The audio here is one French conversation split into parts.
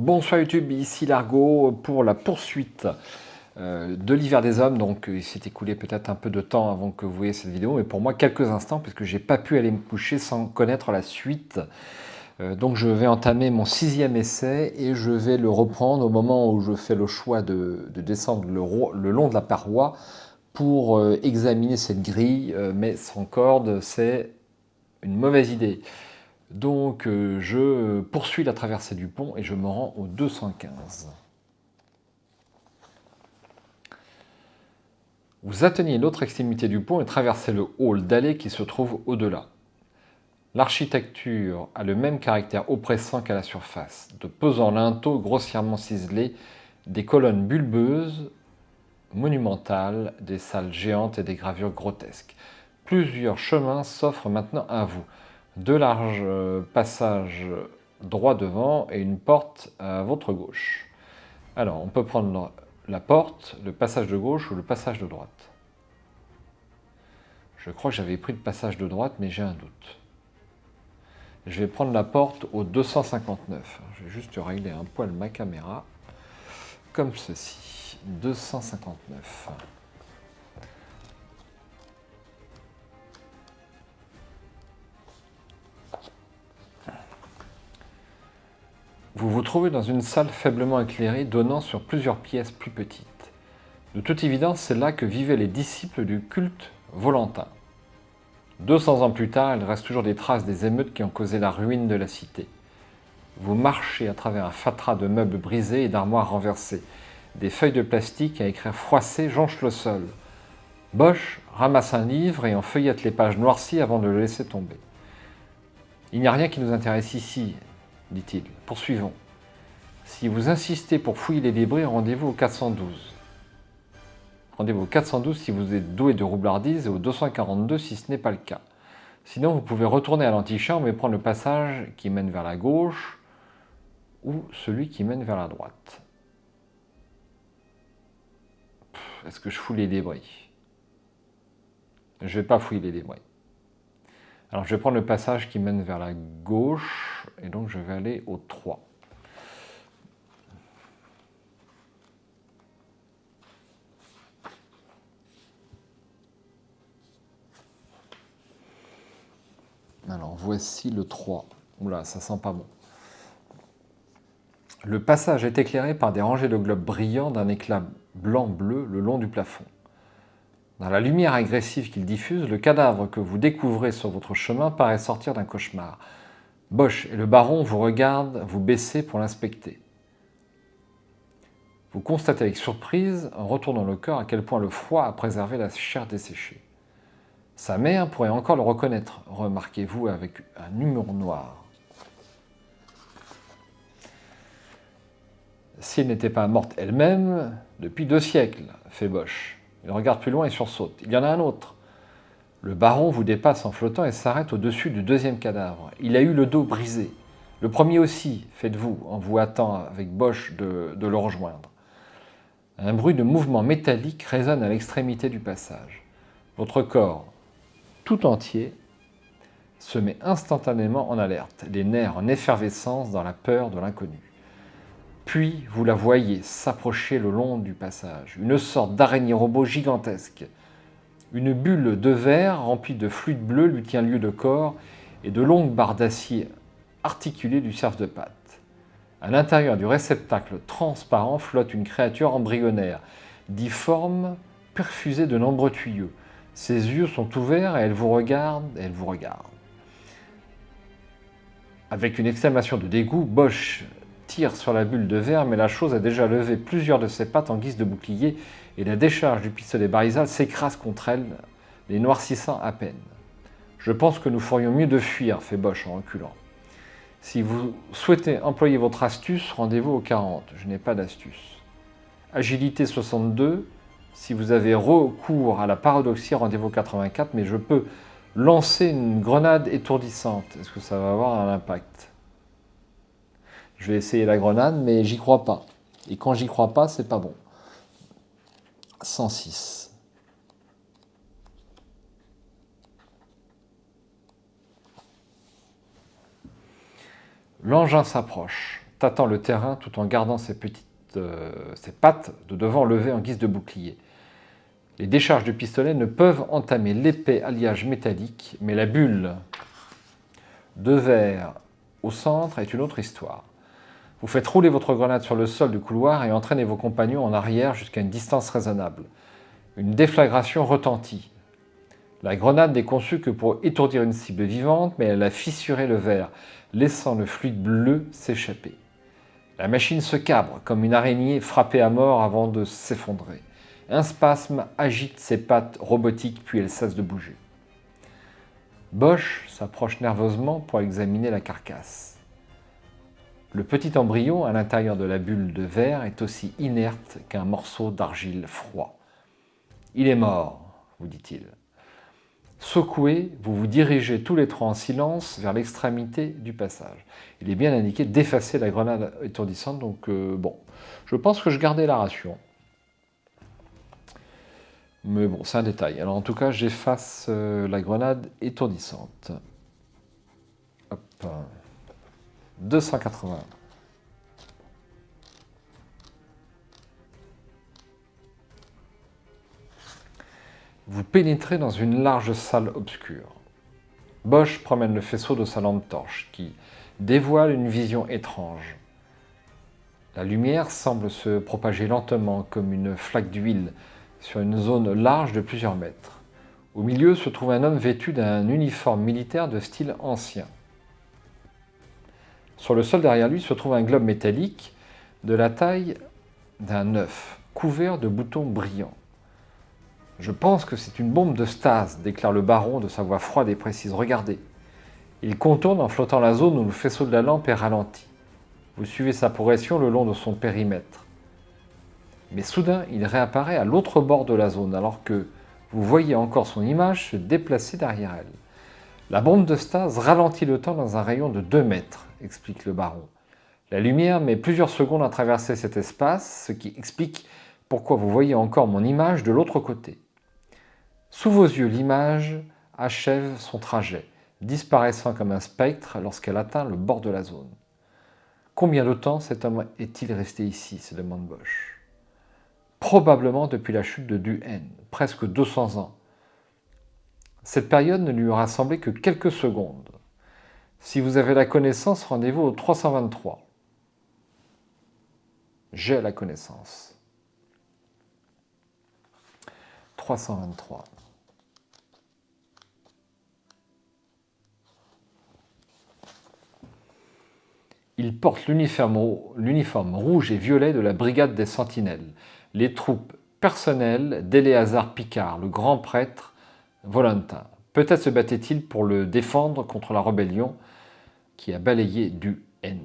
Bonsoir YouTube, ici Largo pour la poursuite de l'hiver des hommes. Donc il s'est écoulé peut-être un peu de temps avant que vous voyez cette vidéo, mais pour moi quelques instants, puisque j'ai pas pu aller me coucher sans connaître la suite. Donc je vais entamer mon 6e essai et je vais le reprendre au moment où je fais le choix de descendre le long de la paroi pour examiner cette grille, mais sans corde, c'est une mauvaise idée. Donc je poursuis la traversée du pont et je me rends au 215. Vous atteignez l'autre extrémité du pont et traversez le hall d'allée qui se trouve au-delà. L'architecture a le même caractère oppressant qu'à la surface, de pesants linteaux grossièrement ciselés, des colonnes bulbeuses, monumentales, des salles géantes et des gravures grotesques. Plusieurs chemins s'offrent maintenant à vous. Deux larges passages droit devant et une porte à votre gauche. Alors, on peut prendre la porte, le passage de gauche ou le passage de droite. Je crois que j'avais pris le passage de droite, mais j'ai un doute. Je vais prendre la porte au 259. Je vais juste régler un poil ma caméra, comme ceci. 259. Vous vous trouvez dans une salle faiblement éclairée donnant sur plusieurs pièces plus petites. De toute évidence, c'est là que vivaient les disciples du culte volantin. 200 ans plus tard, il reste toujours des traces des émeutes qui ont causé la ruine de la cité. Vous marchez à travers un fatras de meubles brisés et d'armoires renversées. Des feuilles de plastique à écrire froissées jonchent le sol. Bosch ramasse un livre et en feuillette les pages noircies avant de le laisser tomber. « Il n'y a rien qui nous intéresse ici, dit-il. Poursuivons. Si vous insistez pour fouiller les débris, rendez-vous au 412. Rendez-vous au 412 si vous êtes doué de roublardise et au 242 si ce n'est pas le cas. Sinon, vous pouvez retourner à l'antichambre et prendre le passage qui mène vers la gauche ou celui qui mène vers la droite. Est-ce que je fouille les débris? Je ne vais pas fouiller les débris. Alors, je vais prendre le passage qui mène vers la gauche et donc je vais aller au 3. Alors, voici le 3. Oula, ça sent pas bon. Le passage est éclairé par des rangées de globes brillants d'un éclat blanc-bleu le long du plafond. Dans la lumière agressive qu'il diffuse, le cadavre que vous découvrez sur votre chemin paraît sortir d'un cauchemar. Bosch et le baron vous regardent, vous baissez pour l'inspecter. Vous constatez avec surprise, en retournant le corps, à quel point le froid a préservé la chair desséchée. Sa mère pourrait encore le reconnaître, remarquez-vous avec un humour noir. Si elle n'était pas morte elle-même, depuis 2 siècles, fait Bosch. Il regarde plus loin et sursaute. Il y en a un autre. Le baron vous dépasse en flottant et s'arrête au-dessus du 2e cadavre. Il a eu le dos brisé. Le premier aussi, faites-vous, en vous hâtant avec Bosch de le rejoindre. Un bruit de mouvement métallique résonne à l'extrémité du passage. Votre corps, tout entier, se met instantanément en alerte, les nerfs en effervescence dans la peur de l'inconnu. Puis, vous la voyez s'approcher le long du passage, une sorte d'araignée robot gigantesque. Une bulle de verre remplie de fluide bleu lui tient lieu de corps et de longues barres d'acier articulées lui servent de pattes. À l'intérieur du réceptacle transparent flotte une créature embryonnaire, difforme, perfusée de nombreux tuyaux. Ses yeux sont ouverts et elle vous regarde, Avec une exclamation de dégoût, Bosch tire sur la bulle de verre, mais la chose a déjà levé plusieurs de ses pattes en guise de bouclier et la décharge du pistolet Barisal s'écrase contre elle, les noircissant à peine. « Je pense que nous ferions mieux de fuir, fait Bosch en reculant. Si vous souhaitez employer votre astuce, rendez-vous au 40. Je n'ai pas d'astuce. Agilité 62. Si vous avez recours à la paradoxie, rendez-vous au 84, mais je peux lancer une grenade étourdissante. Est-ce que ça va avoir un impact? Je vais essayer la grenade, mais j'y crois pas. Et quand j'y crois pas, c'est pas bon. 106. L'engin s'approche. tâtant le terrain tout en gardant ses pattes de devant levées en guise de bouclier. Les décharges de pistolet ne peuvent entamer l'épais alliage métallique, mais la bulle de verre au centre est une autre histoire. Vous faites rouler votre grenade sur le sol du couloir et entraînez vos compagnons en arrière jusqu'à une distance raisonnable. Une déflagration retentit. La grenade n'est conçue que pour étourdir une cible vivante, mais elle a fissuré le verre, laissant le fluide bleu s'échapper. La machine se cabre comme une araignée frappée à mort avant de s'effondrer. Un spasme agite ses pattes robotiques, puis elle cesse de bouger. Bosch s'approche nerveusement pour examiner la carcasse. Le petit embryon à l'intérieur de la bulle de verre est aussi inerte qu'un morceau d'argile froid. « Il est mort », vous dit-il. Secoué, vous vous dirigez tous les trois en silence vers l'extrémité du passage. Il est bien indiqué d'effacer la grenade étourdissante, donc bon, je pense que je gardais la ration. Mais bon, c'est un détail. Alors en tout cas, j'efface la grenade étourdissante. Hop. 280. Vous pénétrez dans une large salle obscure. Bosch promène le faisceau de sa lampe torche qui dévoile une vision étrange. La lumière semble se propager lentement comme une flaque d'huile sur une zone large de plusieurs mètres. Au milieu se trouve un homme vêtu d'un uniforme militaire de style ancien. Sur le sol derrière lui se trouve un globe métallique de la taille d'un œuf, couvert de boutons brillants. « Je pense que c'est une bombe de stase », déclare le baron de sa voix froide et précise. « Regardez !» Il contourne en flottant la zone où le faisceau de la lampe est ralenti. Vous suivez sa progression le long de son périmètre. Mais soudain, il réapparaît à l'autre bord de la zone, alors que vous voyez encore son image se déplacer derrière elle. La bombe de stase ralentit le temps dans un rayon de 2 mètres, explique le baron. La lumière met plusieurs secondes à traverser cet espace, ce qui explique pourquoi vous voyez encore mon image de l'autre côté. Sous vos yeux, l'image achève son trajet, disparaissant comme un spectre lorsqu'elle atteint le bord de la zone. Combien de temps cet homme est-il resté ici, se demande Bosch. Probablement depuis la chute de Du-En, presque 200 ans. Cette période ne lui aura semblé que quelques secondes. Si vous avez la connaissance, rendez-vous au 323. J'ai la connaissance. 323. Il porte l'uniforme rouge et violet de la brigade des Sentinelles, les troupes personnelles d'Éléazar Picard, le grand prêtre volantin. Peut-être se battait-il pour le défendre contre la rébellion qui a balayé Du-En.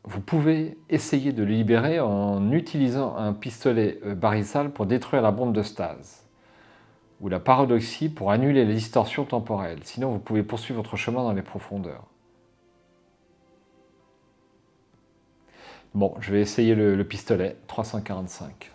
Vous pouvez essayer de le libérer en utilisant un pistolet baryssal pour détruire la bombe de stase, ou la paradoxie pour annuler les distorsions temporelles. Sinon, vous pouvez poursuivre votre chemin dans les profondeurs. Bon, je vais essayer le pistolet, 345.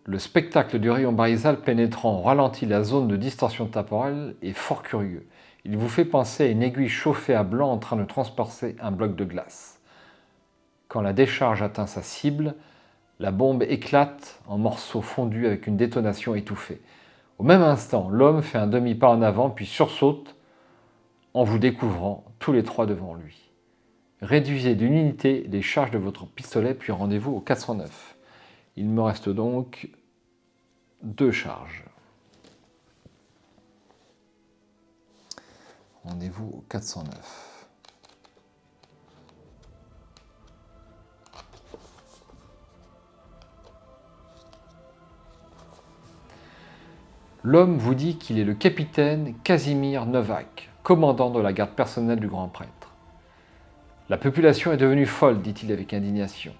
Le spectacle du rayon baryssal pénétrant ralentit la zone de distorsion temporelle est fort curieux. Il vous fait penser à une aiguille chauffée à blanc en train de transpercer un bloc de glace. Quand la décharge atteint sa cible, la bombe éclate en morceaux fondus avec une détonation étouffée. Au même instant, l'homme fait un demi-pas en avant puis sursaute en vous découvrant tous les trois devant lui. Réduisez d'une unité les charges de votre pistolet puis rendez-vous au 409. Il me reste donc 2 charges. Rendez-vous au 409. L'homme vous dit qu'il est le capitaine Casimir Novak, commandant de la garde personnelle du grand prêtre. La population est devenue folle, dit-il avec indignation.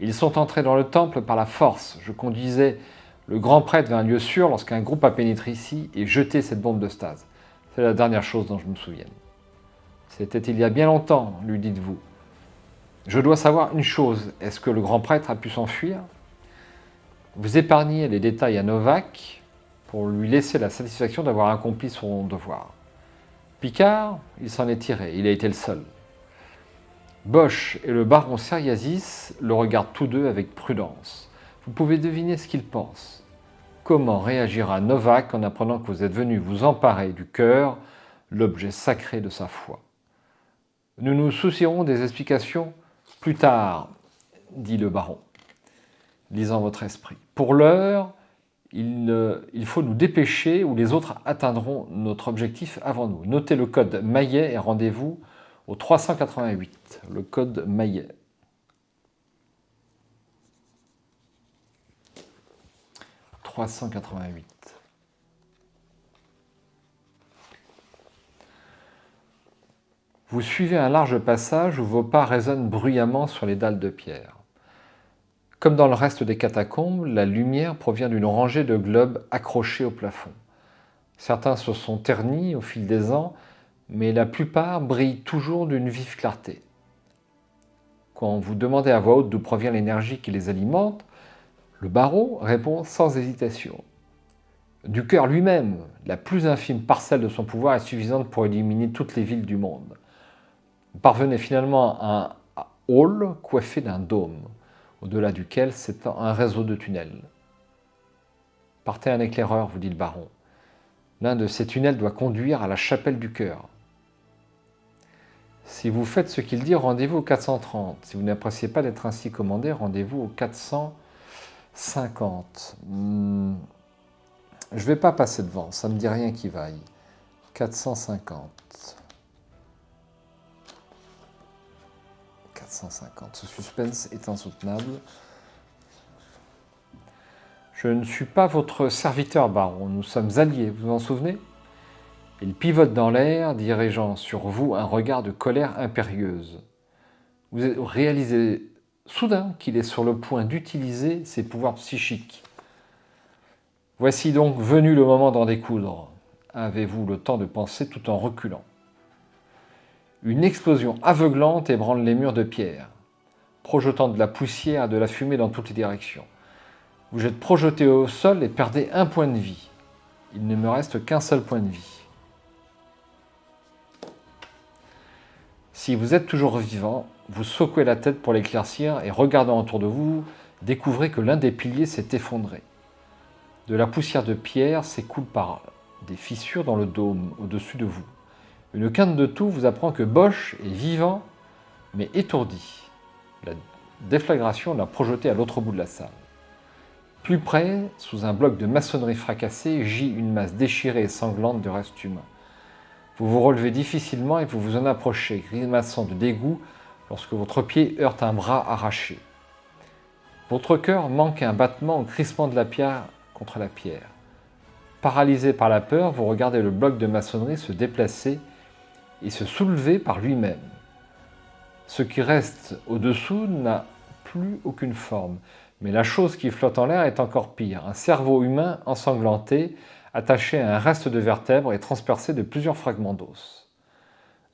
Ils sont entrés dans le temple par la force. Je conduisais le grand prêtre vers un lieu sûr lorsqu'un groupe a pénétré ici et jeté cette bombe de stase. C'est la dernière chose dont je me souvienne. C'était il y a bien longtemps, lui dites-vous. Je dois savoir une chose. Est-ce que le grand prêtre a pu s'enfuir? Vous épargnez les détails à Novak pour lui laisser la satisfaction d'avoir accompli son devoir. Picard, il s'en est tiré, il a été le seul. Bosch et le baron Seriazis le regardent tous deux avec prudence. Vous pouvez deviner ce qu'ils pensent. Comment réagira Novak en apprenant que vous êtes venu vous emparer du cœur, l'objet sacré de sa foi? Nous nous soucierons des explications plus tard, dit le baron, lisant votre esprit. Pour l'heure, il faut nous dépêcher ou les autres atteindront notre objectif avant nous. Notez le code Maillet et rendez-vous au 388. Le code Maillet. 388. Vous suivez un large passage où vos pas résonnent bruyamment sur les dalles de pierre. Comme dans le reste des catacombes, la lumière provient d'une rangée de globes accrochés au plafond. Certains se sont ternis au fil des ans, mais la plupart brillent toujours d'une vive clarté. Quand vous demandez à voix haute d'où provient l'énergie qui les alimente, le baron répond sans hésitation. Du cœur lui-même, la plus infime parcelle de son pouvoir est suffisante pour éliminer toutes les villes du monde. Vous parvenez finalement à un hall coiffé d'un dôme, au-delà duquel s'étend un réseau de tunnels. Partez un éclaireur, vous dit le baron. L'un de ces tunnels doit conduire à la chapelle du cœur. Si vous faites ce qu'il dit, rendez-vous au 430. Si vous n'appréciez pas d'être ainsi commandé, rendez-vous au 450. Je ne vais pas passer devant, ça ne me dit rien qui vaille. 450. 450. Ce suspense est insoutenable. Je ne suis pas votre serviteur, baron. Nous sommes alliés, vous vous en souvenez? Il pivote dans l'air, dirigeant sur vous un regard de colère impérieuse. Vous réalisez soudain qu'il est sur le point d'utiliser ses pouvoirs psychiques. Voici donc venu le moment d'en découdre. Avez-vous le temps de penser tout en reculant? Une explosion aveuglante ébranle les murs de pierre, projetant de la poussière et de la fumée dans toutes les directions. Vous êtes projeté au sol et perdez un point de vie. Il ne me reste qu'un seul point de vie. Si vous êtes toujours vivant, vous secouez la tête pour l'éclaircir et regardant autour de vous, découvrez que l'un des piliers s'est effondré. De la poussière de pierre s'écoule par des fissures dans le dôme au-dessus de vous. Une quinte de toux vous apprend que Bosch est vivant, mais étourdi. La déflagration l'a projeté à l'autre bout de la salle. Plus près, sous un bloc de maçonnerie fracassé, gît une masse déchirée et sanglante de restes humains. Vous vous relevez difficilement et vous vous en approchez, grimaçant de dégoût lorsque votre pied heurte un bras arraché. Votre cœur manque un battement au crispement de la pierre contre la pierre. Paralysé par la peur, vous regardez le bloc de maçonnerie se déplacer et se soulever par lui-même. Ce qui reste au-dessous n'a plus aucune forme, mais la chose qui flotte en l'air est encore pire. Un cerveau humain ensanglanté, attaché à un reste de vertèbres et transpercé de plusieurs fragments d'os.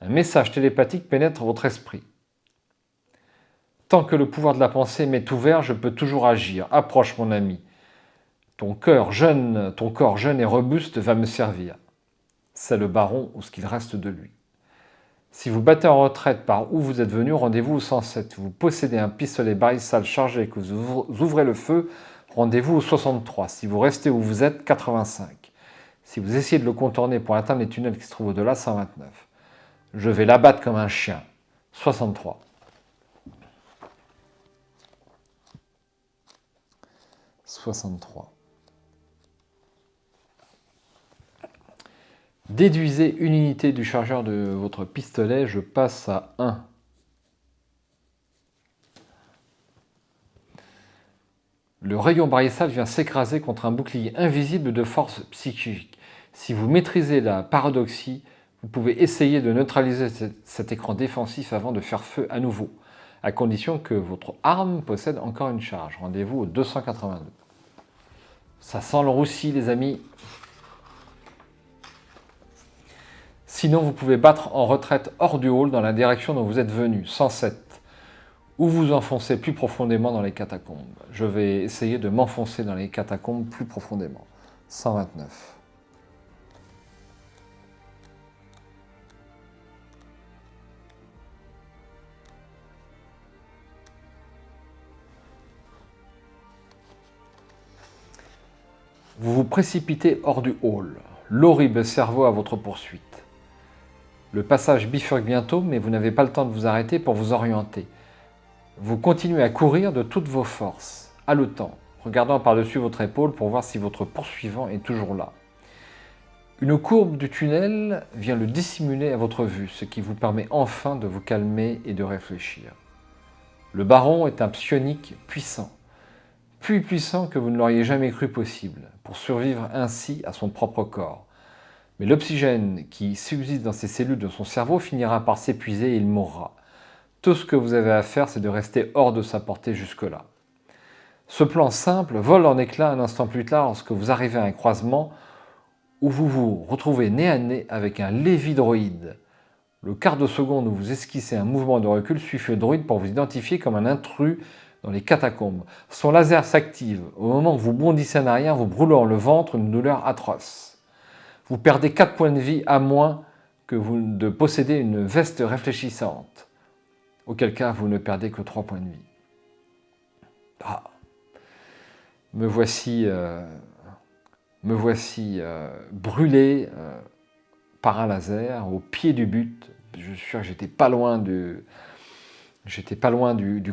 Un message télépathique pénètre votre esprit. Tant que le pouvoir de la pensée m'est ouvert, je peux toujours agir. Approche, mon ami. Ton corps jeune et robuste va me servir. C'est le baron ou ce qu'il reste de lui. Si vous battez en retraite par où vous êtes venu, rendez-vous au 107. Vous possédez un pistolet barricade chargé et que vous ouvrez le feu, rendez-vous au 63. Si vous restez où vous êtes, 85. Si vous essayez de le contourner pour atteindre les tunnels qui se trouvent au-delà, 129. Je vais l'abattre comme un chien. 63. 63. Déduisez une unité du chargeur de votre pistolet, je passe à 1. Le rayon barycale vient s'écraser contre un bouclier invisible de force psychique. Si vous maîtrisez la paradoxie, vous pouvez essayer de neutraliser cet écran défensif avant de faire feu à nouveau, à condition que votre arme possède encore une charge. Rendez-vous au 282. Ça sent le roussi, les amis. Sinon, vous pouvez battre en retraite hors du hall dans la direction dont vous êtes venu, 107, ou vous enfoncer plus profondément dans les catacombes. Je vais essayer de m'enfoncer dans les catacombes plus profondément. 129. Vous vous précipitez hors du hall, l'horrible cerveau à votre poursuite. Le passage bifurque bientôt, mais vous n'avez pas le temps de vous arrêter pour vous orienter. Vous continuez à courir de toutes vos forces, haletant, regardant par-dessus votre épaule pour voir si votre poursuivant est toujours là. Une courbe du tunnel vient le dissimuler à votre vue, ce qui vous permet enfin de vous calmer et de réfléchir. Le baron est un psionique puissant, plus puissant que vous ne l'auriez jamais cru possible, pour survivre ainsi à son propre corps. Mais l'oxygène qui subsiste dans ses cellules de son cerveau finira par s'épuiser et il mourra. Tout ce que vous avez à faire, c'est de rester hors de sa portée jusque-là. Ce plan simple vole en éclats un instant plus tard lorsque vous arrivez à un croisement où vous vous retrouvez nez à nez avec un lévidroïde. Le quart de seconde où vous esquissez un mouvement de recul suffit au droïde pour vous identifier comme un intrus dans les catacombes. Son laser s'active. Au moment où vous bondissez en arrière, vous brûlant le ventre une douleur atroce. Vous perdez 4 points de vie à moins que vous de posséder une veste réfléchissante. Auquel cas, vous ne perdez que 3 points de vie. Ah. Me voici brûlé par un laser au pied du but. Je suis sûr que j'étais pas loin du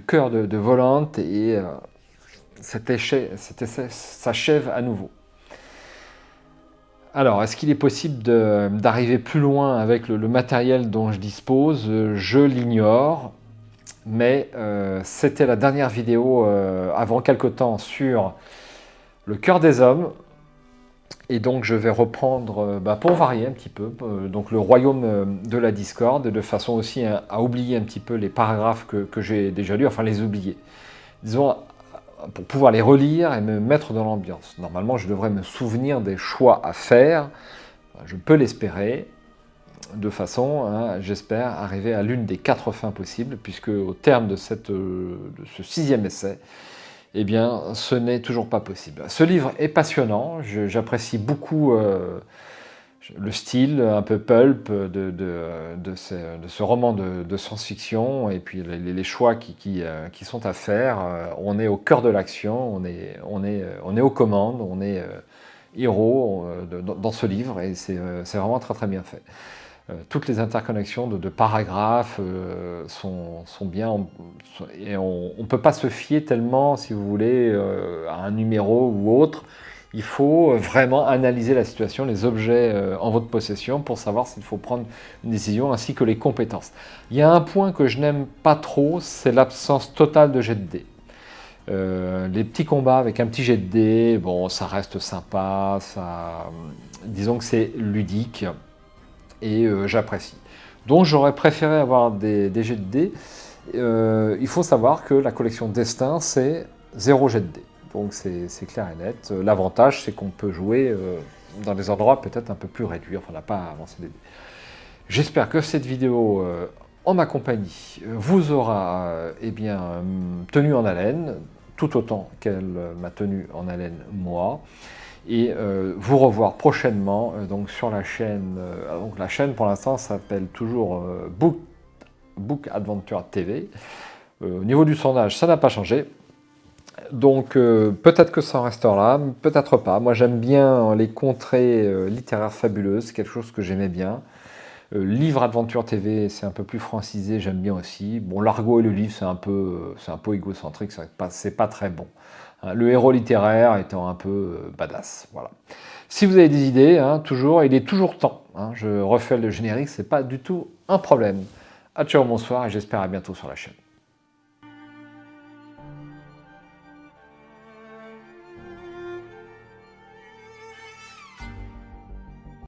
cœur de Volante et s'achève à nouveau. Alors, est-ce qu'il est possible d'arriver plus loin avec le matériel dont je dispose? Je l'ignore, mais c'était la dernière vidéo avant quelque temps sur le cœur des hommes. Et donc je vais reprendre, pour varier un petit peu, donc le royaume de la discorde, de façon aussi à oublier un petit peu les paragraphes que j'ai déjà lus, enfin les oublier. Disons, pour pouvoir les relire et me mettre dans l'ambiance. Normalement, je devrais me souvenir des choix à faire, je peux l'espérer, de façon, j'espère, arriver à l'une des 4 fins possibles, puisque au terme de ce 6e essai, eh bien, ce n'est toujours pas possible. Ce livre est passionnant, j'apprécie beaucoup le style un peu pulp de ce roman de science-fiction, et puis les choix qui sont à faire. On est au cœur de l'action, on est aux commandes, on est héros dans ce livre, et c'est vraiment très très bien fait. Toutes les interconnexions de paragraphes sont bien, et on ne peut pas se fier tellement, si vous voulez, à un numéro ou autre. Il faut vraiment analyser la situation, les objets en votre possession, pour savoir s'il faut prendre une décision, ainsi que les compétences. Il y a un point que je n'aime pas trop, c'est l'absence totale de jet de dés. Les petits combats avec un petit jet de dés, bon, ça reste sympa, disons que c'est ludique, et j'apprécie. Donc j'aurais préféré avoir des jets de dés. Il faut savoir que la collection Destin, c'est 0 jet de dés. Donc c'est clair et net. L'avantage, c'est qu'on peut jouer dans des endroits peut-être un peu plus réduits. Enfin, on n'a pas avancé des dés. J'espère que cette vidéo, en ma compagnie, vous aura tenu en haleine, tout autant qu'elle m'a tenu en haleine moi. Et vous revoir prochainement donc sur la chaîne. Donc la chaîne pour l'instant s'appelle toujours Book Adventure TV. Au niveau du sondage, ça n'a pas changé. Donc peut-être que ça en restera là, peut-être pas. Moi j'aime bien les contrées littéraires fabuleuses, c'est quelque chose que j'aimais bien. Livre Adventure TV, c'est un peu plus francisé, j'aime bien aussi. Bon, l'argot et le livre, c'est un peu égocentrique, c'est pas très bon. Le héros littéraire étant un peu badass, voilà. Si vous avez des idées, toujours, il est toujours temps. Je refais le générique, c'est pas du tout un problème. Ciao, bonsoir, et j'espère à bientôt sur la chaîne.